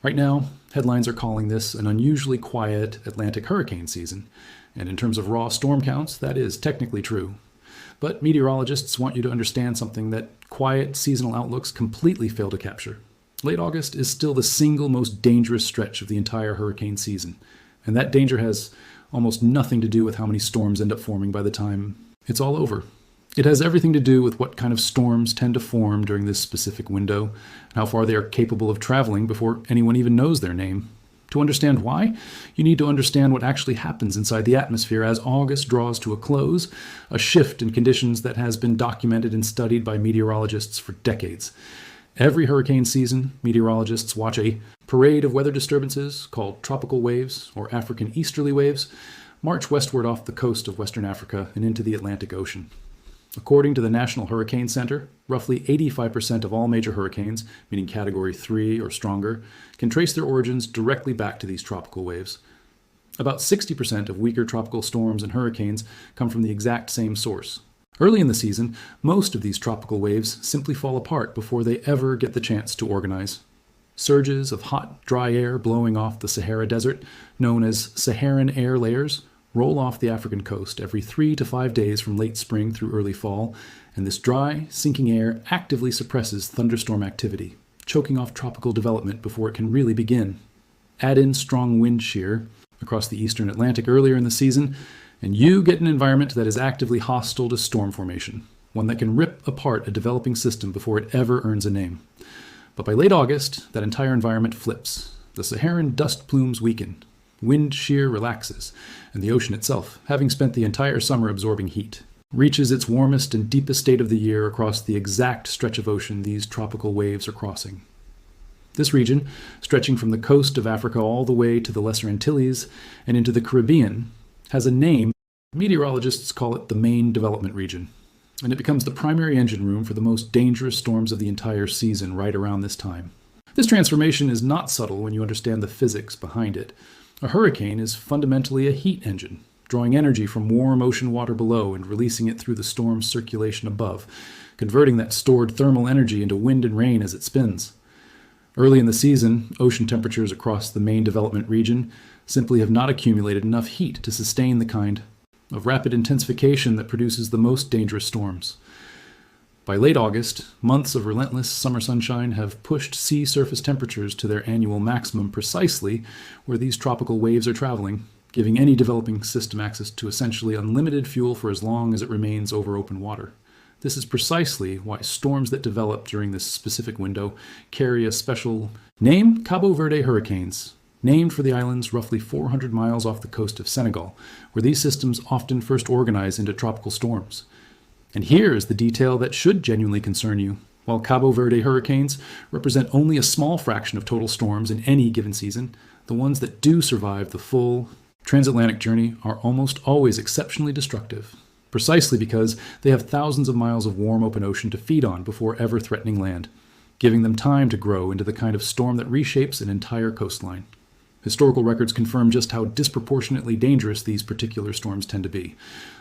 Right now, headlines are calling this an unusually quiet Atlantic hurricane season, and in terms of raw storm counts, that is technically true. But meteorologists want you to understand something that quiet seasonal outlooks completely fail to capture. Late August is still the single most dangerous stretch of the entire hurricane season, and that danger has almost nothing to do with how many storms end up forming by the time it's all over. It has everything to do with what kind of storms tend to form during this specific window, and how far they are capable of traveling before anyone even knows their name. To understand why, you need to understand what actually happens inside the atmosphere as August draws to a close, a shift in conditions that has been documented and studied by meteorologists for decades. Every hurricane season, meteorologists watch a parade of weather disturbances, called tropical waves or African easterly waves, march westward off the coast of Western Africa and into the Atlantic Ocean. According to the National Hurricane Center, roughly 85% of all major hurricanes, meaning Category 3 or stronger, can trace their origins directly back to these tropical waves. About 60% of weaker tropical storms and hurricanes come from the exact same source. Early in the season, most of these tropical waves simply fall apart before they ever get the chance to organize. Surges of hot, dry air blowing off the Sahara Desert, known as Saharan air layers, roll off the African coast every 3 to 5 days from late spring through early fall, and this dry, sinking air actively suppresses thunderstorm activity, choking off tropical development before it can really begin. Add in strong wind shear across the eastern Atlantic earlier in the season, and you get an environment that is actively hostile to storm formation, one that can rip apart a developing system before it ever earns a name. But by late August, that entire environment flips. The Saharan dust plumes weaken, wind shear relaxes, and the ocean itself, having spent the entire summer absorbing heat, reaches its warmest and deepest state of the year across the exact stretch of ocean these tropical waves are crossing. This region, stretching from the coast of Africa all the way to the Lesser Antilles and into the Caribbean, has a name. Meteorologists call it the main development region, and it becomes the primary engine room for the most dangerous storms of the entire season right around this time. This transformation is not subtle when you understand the physics behind it. A hurricane is fundamentally a heat engine, drawing energy from warm ocean water below and releasing it through the storm's circulation above, converting that stored thermal energy into wind and rain as it spins. Early in the season, ocean temperatures across the main development region simply have not accumulated enough heat to sustain the kind of rapid intensification that produces the most dangerous storms. By late August, months of relentless summer sunshine have pushed sea surface temperatures to their annual maximum precisely where these tropical waves are traveling, giving any developing system access to essentially unlimited fuel for as long as it remains over open water. This is precisely why storms that develop during this specific window carry a special name: Cabo Verde hurricanes, named for the islands roughly 400 miles off the coast of Senegal, where these systems often first organize into tropical storms. And here is the detail that should genuinely concern you. While Cabo Verde hurricanes represent only a small fraction of total storms in any given season, the ones that do survive the full transatlantic journey are almost always exceptionally destructive, precisely because they have thousands of miles of warm open ocean to feed on before ever threatening land, giving them time to grow into the kind of storm that reshapes an entire coastline. Historical records confirm just how disproportionately dangerous these particular storms tend to be.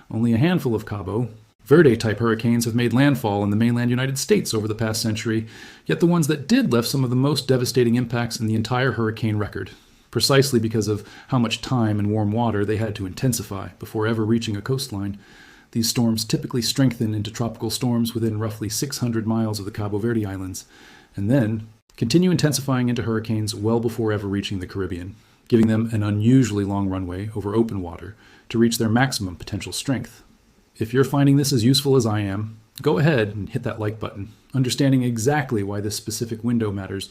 Only a handful of Cabo Verde-type hurricanes have made landfall in the mainland United States over the past century, yet the ones that did left some of the most devastating impacts in the entire hurricane record, precisely because of how much time and warm water they had to intensify before ever reaching a coastline. These storms typically strengthen into tropical storms within roughly 600 miles of the Cabo Verde Islands, and then continue intensifying into hurricanes well before ever reaching the Caribbean, giving them an unusually long runway over open water to reach their maximum potential strength. If you're finding this as useful as I am, go ahead and hit that like button, understanding exactly why this specific window matters.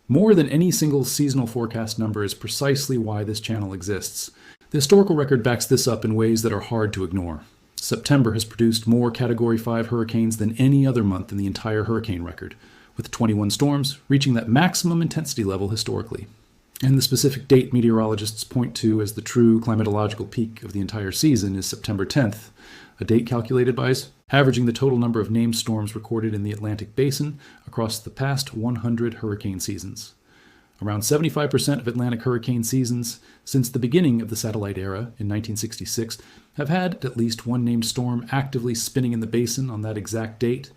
More than any single seasonal forecast number is precisely why this channel exists. The historical record backs this up in ways that are hard to ignore. September has produced more Category 5 hurricanes than any other month in the entire hurricane record, with 21 storms reaching that maximum intensity level historically. And the specific date meteorologists point to as the true climatological peak of the entire season is September 10th, a date calculated by averaging the total number of named storms recorded in the Atlantic Basin across the past 100 hurricane seasons. Around 75% of Atlantic hurricane seasons since the beginning of the satellite era in 1966 have had at least one named storm actively spinning in the basin on that exact date,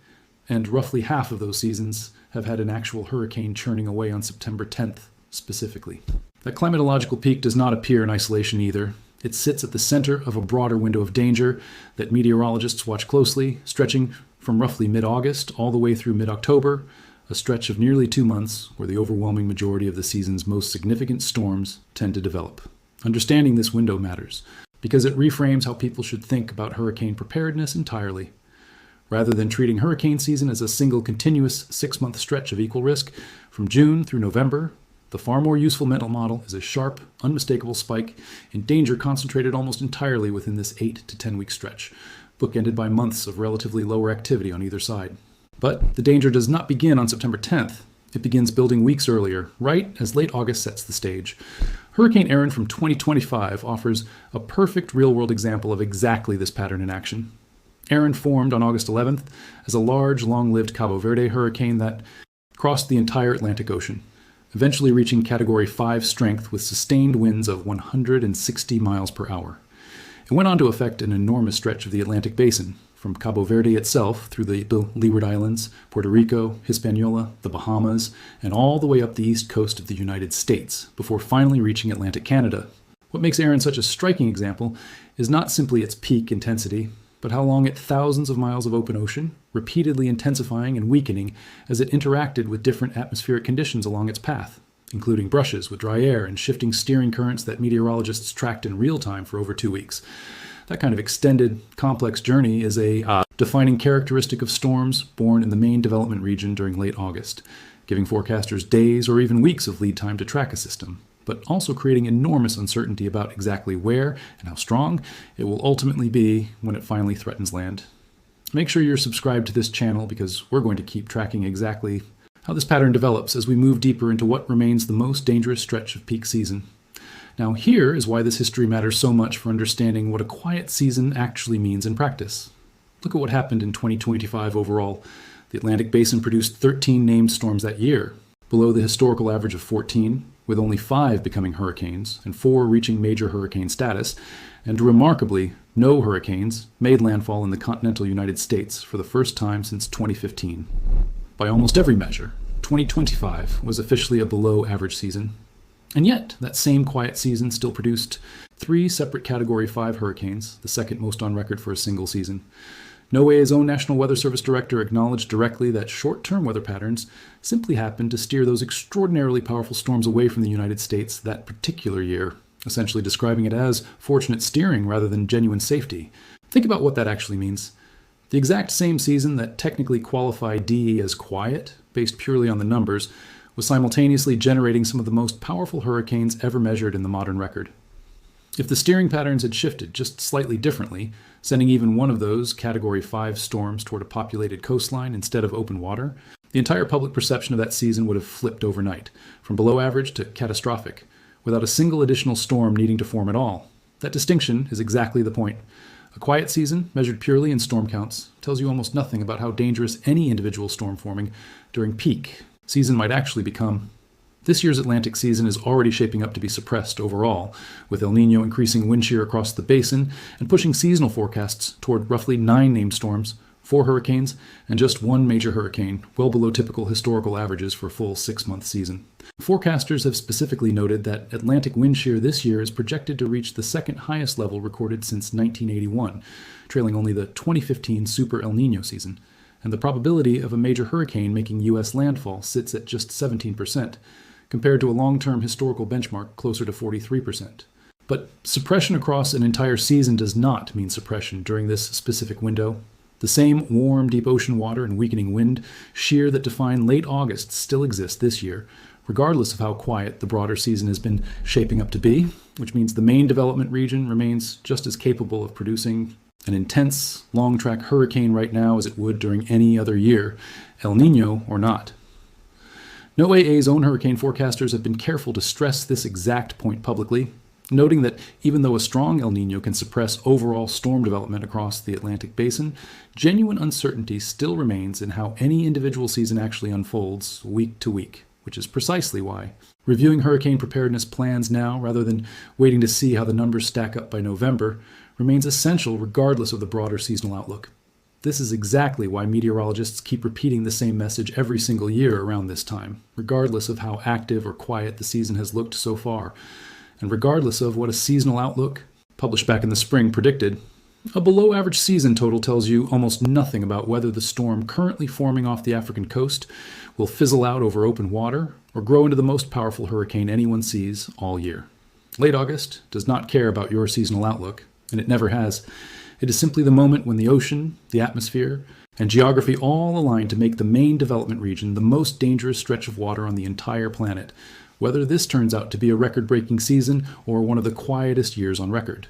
and roughly half of those seasons have had an actual hurricane churning away on September 10th. specifically. That climatological peak does not appear in isolation either. It sits at the center of a broader window of danger that meteorologists watch closely, stretching from roughly mid-August all the way through mid-October, a stretch of nearly 2 months where the overwhelming majority of the season's most significant storms tend to develop. Understanding this window matters because it reframes how people should think about hurricane preparedness entirely. Rather than treating hurricane season as a single continuous 6-month stretch of equal risk from June through November, the far more useful mental model is a sharp, unmistakable spike in danger concentrated almost entirely within this 8 to 10 week stretch, bookended by months of relatively lower activity on either side. But the danger does not begin on September 10th. It begins building weeks earlier, right as late August sets the stage. Hurricane Erin from 2025 offers a perfect real-world example of exactly this pattern in action. Erin formed on August 11th as a large, long-lived Cabo Verde hurricane that crossed the entire Atlantic Ocean, eventually reaching Category 5 strength with sustained winds of 160 miles per hour. It went on to affect an enormous stretch of the Atlantic Basin, from Cabo Verde itself through the Leeward Islands, Puerto Rico, Hispaniola, the Bahamas, and all the way up the east coast of the United States, before finally reaching Atlantic Canada. What makes Erin such a striking example is not simply its peak intensity, but how long it thousands of miles of open ocean, repeatedly intensifying and weakening as it interacted with different atmospheric conditions along its path, including brushes with dry air and shifting steering currents that meteorologists tracked in real time for over 2 weeks. That kind of extended, complex journey is a defining characteristic of storms born in the main development region during late August, giving forecasters days or even weeks of lead time to track a system, but also creating enormous uncertainty about exactly where and how strong it will ultimately be when it finally threatens land. Make sure you're subscribed to this channel because we're going to keep tracking exactly how this pattern develops as we move deeper into what remains the most dangerous stretch of peak season. Now, here is why this history matters so much for understanding what a quiet season actually means in practice. Look at what happened in 2025 overall. The Atlantic Basin produced 13 named storms that year, below the historical average of 14, with only 5 becoming hurricanes and 4 reaching major hurricane status, and remarkably, no hurricanes made landfall in the continental United States for the first time since 2015. By almost every measure, 2025 was officially a below-average season. And yet, that same quiet season still produced 3 separate Category 5 hurricanes, the second most on record for a single season. NOAA's own National Weather Service director acknowledged directly that short-term weather patterns simply happened to steer those extraordinarily powerful storms away from the United States that particular year, essentially describing it as fortunate steering rather than genuine safety. Think about what that actually means. The exact same season that technically qualified DE as quiet, based purely on the numbers, was simultaneously generating some of the most powerful hurricanes ever measured in the modern record. If the steering patterns had shifted just slightly differently, sending even one of those Category 5 storms toward a populated coastline instead of open water, the entire public perception of that season would have flipped overnight, from below average to catastrophic, without a single additional storm needing to form at all. That distinction is exactly the point. A quiet season, measured purely in storm counts, tells you almost nothing about how dangerous any individual storm forming during peak season might actually become. This year's Atlantic season is already shaping up to be suppressed overall, with El Niño increasing wind shear across the basin and pushing seasonal forecasts toward roughly 9 named storms, 4 hurricanes, and just 1 major hurricane, well below typical historical averages for a full 6-month season. Forecasters have specifically noted that Atlantic wind shear this year is projected to reach the second highest level recorded since 1981, trailing only the 2015 Super El Niño season. And the probability of a major hurricane making U.S. landfall sits at just 17%, compared to a long-term historical benchmark closer to 43%. But suppression across an entire season does not mean suppression during this specific window. The same warm, deep ocean water and weakening wind shear that define late August still exists this year, regardless of how quiet the broader season has been shaping up to be, which means the main development region remains just as capable of producing an intense, long-track hurricane right now as it would during any other year, El Niño or not. NOAA's own hurricane forecasters have been careful to stress this exact point publicly, noting that even though a strong El Niño can suppress overall storm development across the Atlantic Basin, genuine uncertainty still remains in how any individual season actually unfolds week to week, which is precisely why reviewing hurricane preparedness plans now, rather than waiting to see how the numbers stack up by November, remains essential regardless of the broader seasonal outlook. This is exactly why meteorologists keep repeating the same message every single year around this time, regardless of how active or quiet the season has looked so far, and regardless of what a seasonal outlook, published back in the spring, predicted. A below-average season total tells you almost nothing about whether the storm currently forming off the African coast will fizzle out over open water or grow into the most powerful hurricane anyone sees all year. Late August does not care about your seasonal outlook, and it never has. It is simply the moment when the ocean, the atmosphere, and geography all align to make the main development region the most dangerous stretch of water on the entire planet, whether this turns out to be a record-breaking season or one of the quietest years on record.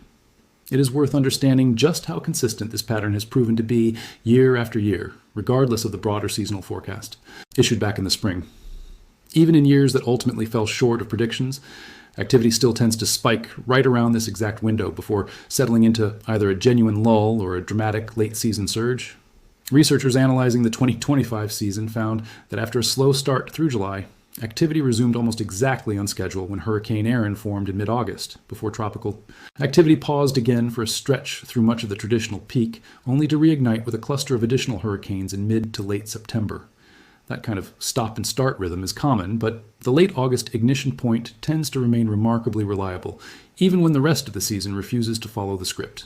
It is worth understanding just how consistent this pattern has proven to be year after year, regardless of the broader seasonal forecast, issued back in the spring. Even in years that ultimately fell short of predictions, activity still tends to spike right around this exact window before settling into either a genuine lull or a dramatic late-season surge. Researchers analyzing the 2025 season found that after a slow start through July, activity resumed almost exactly on schedule when Hurricane Erin formed in mid-August, before tropical activity paused again for a stretch through much of the traditional peak, only to reignite with a cluster of additional hurricanes in mid to late September. That kind of stop-and-start rhythm is common, but the late August ignition point tends to remain remarkably reliable, even when the rest of the season refuses to follow the script.